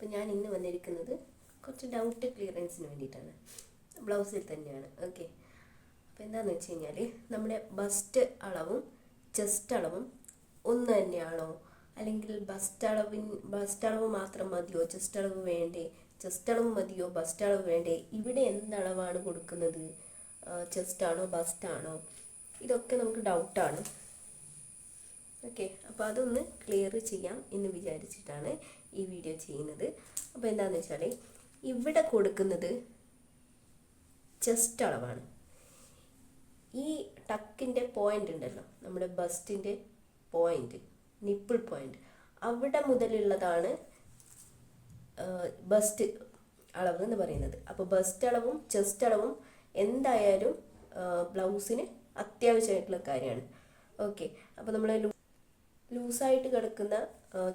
അപ്പോൾ ഞാൻ ഇന്ന് വന്നിരിക്കുന്നത് കുറച്ച് ഡൗട്ട് ക്ലിയറൻസിന് വേണ്ടിയിട്ടാണ്. ബ്ലൗസിൽ തന്നെയാണ്. ഓക്കെ, അപ്പോൾ എന്താണെന്ന് വെച്ച് കഴിഞ്ഞാൽ നമ്മുടെ ബസ്റ്റ് അളവും ചെസ്റ്റ് അളവും ഒന്ന് തന്നെയാണോ, അല്ലെങ്കിൽ ബസ്റ്റ് അളവ് മാത്രം മതിയോ, ചെസ്റ്റ് അളവ് വേണ്ടേ, ചെസ്റ്റ് അളവ് മതിയോ, ബസ്റ്റ് അളവ് വേണ്ടേ, ഇവിടെ എന്തളവാണ് കൊടുക്കുന്നത്, ചെസ്റ്റ് ആണോ ബസ്റ്റ് ആണോ, ഇതൊക്കെ നമുക്ക് ഡൗട്ടാണ്. ഓക്കെ, അപ്പോൾ അതൊന്ന് ക്ലിയർ ചെയ്യാം എന്ന് വിചാരിച്ചിട്ടാണ് ഈ വീഡിയോ ചെയ്യുന്നത്. അപ്പോൾ എന്താണെന്ന് വെച്ചാൽ ഇവിടെ കൊടുക്കുന്നത് ചെസ്റ്റ് അളവാണ്. ഈ ടക്കിൻ്റെ പോയിന്റ് ഉണ്ടല്ലോ, നമ്മുടെ ബസ്റ്റിൻ്റെ പോയിന്റ്, നിപ്പിൾ പോയിന്റ്, അവിടെ മുതലുള്ളതാണ് ബസ്റ്റ് അളവ് എന്ന് പറയുന്നത്. അപ്പോൾ ബസ്റ്റ് അളവും ചെസ്റ്റ് അളവും എന്തായാലും ബ്ലൗസിന് അത്യാവശ്യമായിട്ടുള്ള കാര്യമാണ്. ഓക്കെ, അപ്പോൾ നമ്മൾ ലൂസായിട്ട് കിടക്കുന്ന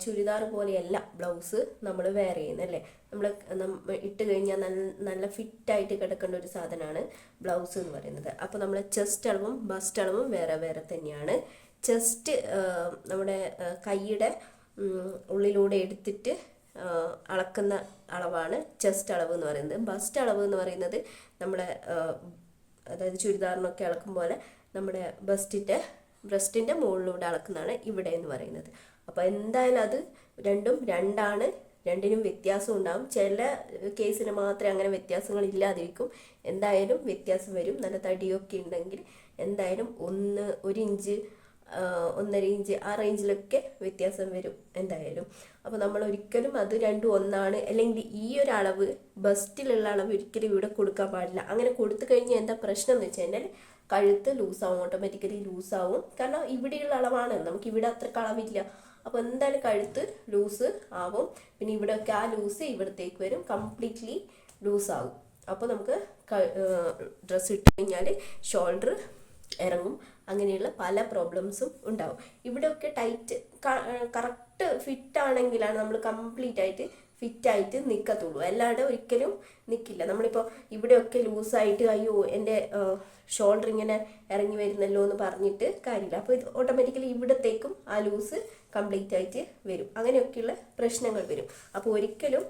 ചുരിദാർ പോലെയല്ല ബ്ലൗസ് നമ്മൾ വെയർ ചെയ്യുന്നത് അല്ലേ. നമ്മൾ ഇട്ട് കഴിഞ്ഞാൽ നല്ല ഫിറ്റായിട്ട് കിടക്കേണ്ട ഒരു സാധനമാണ് ബ്ലൗസ് എന്ന് പറയുന്നത്. അപ്പോൾ നമ്മളെ ചെസ്റ്റ് അളവും ബസ്റ്റ് അളവും വേറെ വേറെ തന്നെയാണ്. ചെസ്റ്റ് നമ്മുടെ കൈയുടെ ഉള്ളിലൂടെ എടുത്തിട്ട് അളക്കുന്ന അളവാണ് ചെസ്റ്റ് അളവ് എന്ന് പറയുന്നത്. ബസ്റ്റ് അളവ് എന്ന് പറയുന്നത് നമ്മുടെ അതായത് ചുരിദാറിനൊക്കെ അളക്കും പോലെ നമ്മുടെ ബ്രസ്റ്റിൻ്റെ മുകളിലൂടെ അളക്കുന്നതാണ് ഇവിടെ എന്ന് പറയുന്നത്. അപ്പോൾ എന്തായാലും അത് രണ്ടും രണ്ടാണ്, രണ്ടിനും വ്യത്യാസം ഉണ്ടാകും. ചില കേസിന് മാത്രമേ അങ്ങനെ വ്യത്യാസങ്ങൾ ഇല്ലാതിരിക്കും. എന്തായാലും വ്യത്യാസം വരും. നല്ല തടിയൊക്കെ ഉണ്ടെങ്കിൽ എന്തായാലും 1 ഇഞ്ച് 1.5 ഇഞ്ച് ആ റേഞ്ചിലൊക്കെ വ്യത്യാസം വരും എന്തായാലും. അപ്പോൾ നമ്മൾ ഒരിക്കലും അത് രണ്ടും ഒന്നാണ്, അല്ലെങ്കിൽ ഈ ഒരു അളവ് ബസ്റ്റിലുള്ള അളവ് ഒരിക്കലും ഇവിടെ കൊടുക്കാൻ പാടില്ല. അങ്ങനെ കൊടുത്തു കഴിഞ്ഞാൽ എന്താ പ്രശ്നം എന്ന് വെച്ച് കഴിഞ്ഞാൽ കഴുത്ത് ലൂസാവും, ഓട്ടോമാറ്റിക്കലി ലൂസാവും. കാരണം ഇവിടെയുള്ള അളവാണ്, നമുക്ക് ഇവിടെ അത്ര അളവില്ല. അപ്പോൾ എന്തായാലും കഴുത്ത് ലൂസ് ആവും. പിന്നെ ഇവിടെയൊക്കെ ആ ലൂസ് ഇവിടത്തേക്ക് വരും, കംപ്ലീറ്റ്ലി ലൂസാവും. അപ്പോൾ നമുക്ക് ഡ്രസ്സ് ഇട്ട് കഴിഞ്ഞാൽ ഷോൾഡർ ഇറങ്ങും, അങ്ങനെയുള്ള പല പ്രോബ്ലംസും ഉണ്ടാവും. ഇവിടെയൊക്കെ ടൈറ്റ് കറക്റ്റ് ഫിറ്റ് ആണെങ്കിലാണ് നമ്മൾ കംപ്ലീറ്റ് ആയിട്ട് ഫിറ്റായിട്ട് നിൽക്കത്തുള്ളൂ, അല്ലാണ്ട് ഒരിക്കലും നിൽക്കില്ല. നമ്മളിപ്പോൾ ഇവിടെയൊക്കെ ലൂസായിട്ട് അയ്യോ എൻ്റെ ഷോൾഡർ ഇങ്ങനെ ഇറങ്ങി വരുന്നല്ലോ എന്ന് പറഞ്ഞിട്ട് കാര്യമില്ല. അപ്പോൾ ഇത് ഓട്ടോമാറ്റിക്കലി ഇവിടത്തേക്കും ആ ലൂസ് കംപ്ലീറ്റ് ആയിട്ട് വരും, അങ്ങനെയൊക്കെയുള്ള പ്രശ്നങ്ങൾ വരും. അപ്പോൾ ഒരിക്കലും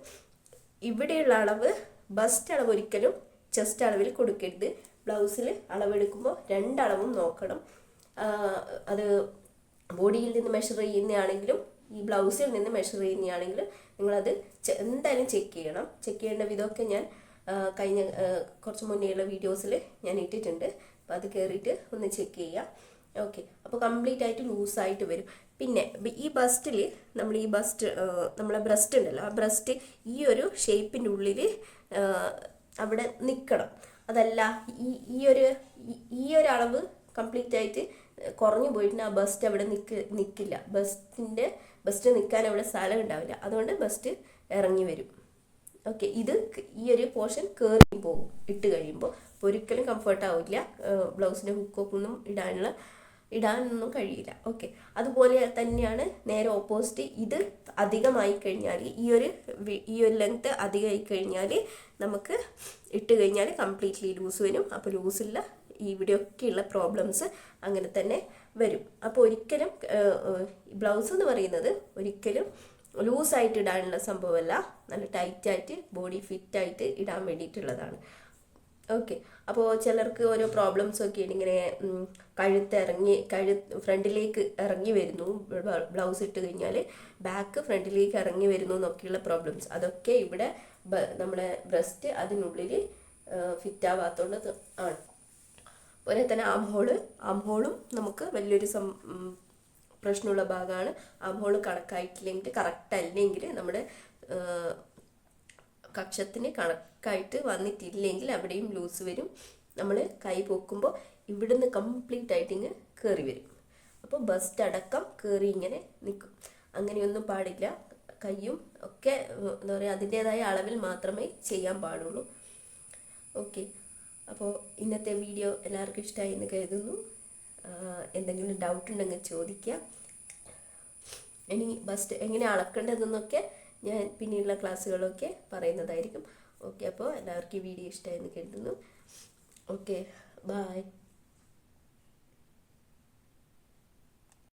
ഇവിടെയുള്ള അളവ് ബസ്റ്റ് അളവ് ഒരിക്കലും ചെസ്റ്റ് അളവിൽ കൊടുക്കരുത്. ബ്ലൗസിൽ അളവെടുക്കുമ്പോൾ രണ്ടളവും നോക്കണം. അത് ബോഡിയിൽ നിന്ന് മെഷർ ചെയ്യുന്നതാണെങ്കിലും ഈ ബ്ലൗസിൽ നിന്ന് മെഷർ ചെയ്യുന്നതാണെങ്കിലും നിങ്ങളത് എന്തായാലും ചെക്ക് ചെയ്യണം. ചെക്ക് ചെയ്യേണ്ട വിധമൊക്കെ ഞാൻ കഴിഞ്ഞ കുറച്ച് മുന്നേയുള്ള വീഡിയോസിൽ ഞാൻ ഇട്ടിട്ടുണ്ട്. അപ്പോൾ അത് കയറിയിട്ട് ഒന്ന് ചെക്ക് ചെയ്യാം. ഓക്കെ, അപ്പോൾ കംപ്ലീറ്റ് ആയിട്ട് ലൂസായിട്ട് വരും. പിന്നെ ഈ ബസ്റ്റിൽ നമ്മളെ ബ്രസ്റ്റ് ഉണ്ടല്ലോ, ആ ബ്രസ്റ്റ് ഈ ഒരു ഷേപ്പിൻ്റെ ഉള്ളിൽ അവിടെ നിൽക്കണം. അതല്ല ഈ ഒരു അളവ് കംപ്ലീറ്റ് ആയിട്ട് കുറഞ്ഞു പോയിട്ട് ആ ബസ്റ്റ് അവിടെ നിൽക്കില്ല. ബസ്റ്റ് നിൽക്കാൻ അവിടെ സ്ഥലം ഉണ്ടാവില്ല, അതുകൊണ്ട് ബസ്റ്റ് ഇറങ്ങി വരും. ഓക്കെ, ഈ ഒരു പോർഷൻ കയറി പോകും ഇട്ട് കഴിയുമ്പോൾ. അപ്പോൾ ഒരിക്കലും കംഫർട്ട് ആവില്ല, ബ്ലൗസിൻ്റെ ഹുക്കൊന്നും ഇടാനൊന്നും കഴിയില്ല. ഓക്കെ, അതുപോലെ തന്നെയാണ് നേരെ ഓപ്പോസിറ്റ്. ഇത് അധികമായി കഴിഞ്ഞാൽ ഈ ഒരു ലെങ്ത്ത് അധികമായി കഴിഞ്ഞാൽ നമുക്ക് ഇട്ട് കഴിഞ്ഞാൽ കംപ്ലീറ്റ്ലി ലൂസ് വരും. അപ്പോൾ ലൂസില്ല ഇവിടെയൊക്കെയുള്ള പ്രോബ്ലംസ് അങ്ങനെ തന്നെ വരും. അപ്പോൾ ഒരിക്കലും ബ്ലൗസ് എന്ന് പറയുന്നത് ഒരിക്കലും ലൂസായിട്ട് ഇടാനുള്ള സംഭവമല്ല, നല്ല ടൈറ്റായിട്ട് ബോഡി ഫിറ്റായിട്ട് ഇടാൻ വേണ്ടിയിട്ടുള്ളതാണ്. ഓക്കെ, അപ്പോൾ ചിലർക്ക് ഓരോ പ്രോബ്ലംസ് ഒക്കെ ഇങ്ങനെ ഫ്രണ്ടിലേക്ക് ഇറങ്ങി വരുന്നു, ബ്ലൗസ് ഇട്ട് കഴിഞ്ഞാൽ ബാക്ക് ഫ്രണ്ടിലേക്ക് ഇറങ്ങി വരുന്നു എന്നൊക്കെയുള്ള പ്രോബ്ലംസ്, അതൊക്കെ ഇവിടെ നമ്മുടെ ബ്രസ്റ്റ് അതിനുള്ളിൽ ഫിറ്റ് ആവാത്തതുകൊണ്ട് ആണ്. അതുപോലെ തന്നെ ആംഹോളും നമുക്ക് വലിയൊരു പ്രശ്നമുള്ള ഭാഗമാണ്. ആംഹോൾ കറക്റ്റ് അല്ലെങ്കിൽ നമ്മുടെ കക്ഷത്തിന് കണക്കായിട്ട് വന്നിട്ടില്ലെങ്കിൽ അവിടെയും ലൂസ് വരും. നമ്മൾ കൈ പൊക്കുമ്പോൾ ഇവിടുന്ന് കംപ്ലീറ്റ് ആയിട്ട് ഇങ്ങനെ കയറി വരും. അപ്പോൾ ബസ്റ്റ് അടക്കം കയറി ഇങ്ങനെ നിൽക്കും. അങ്ങനെയൊന്നും പാടില്ല. കൈയും ഒക്കെ എന്താ പറയുക, അതിൻ്റേതായ അളവിൽ മാത്രമേ ചെയ്യാൻ പാടുള്ളൂ. ഓക്കെ, അപ്പോൾ ഇന്നത്തെ വീഡിയോ എല്ലാവർക്കും ഇഷ്ടമായി എന്ന് കരുതുന്നു. എന്തെങ്കിലും ഡൗട്ട് ഉണ്ടെങ്കിൽ ചോദിക്കാം. ഇനി ബസ്റ്റ് എങ്ങനെ അളക്കേണ്ടതെന്നൊക്കെ ഞാൻ പിന്നെയുള്ള ക്ലാസ്സുകളൊക്കെ പറയുന്നതായിരിക്കും. ഓക്കെ, അപ്പോൾ എല്ലാവർക്കും ഈ വീഡിയോ ഇഷ്ടമായി എന്ന് കരുതുന്നു. Okay, by.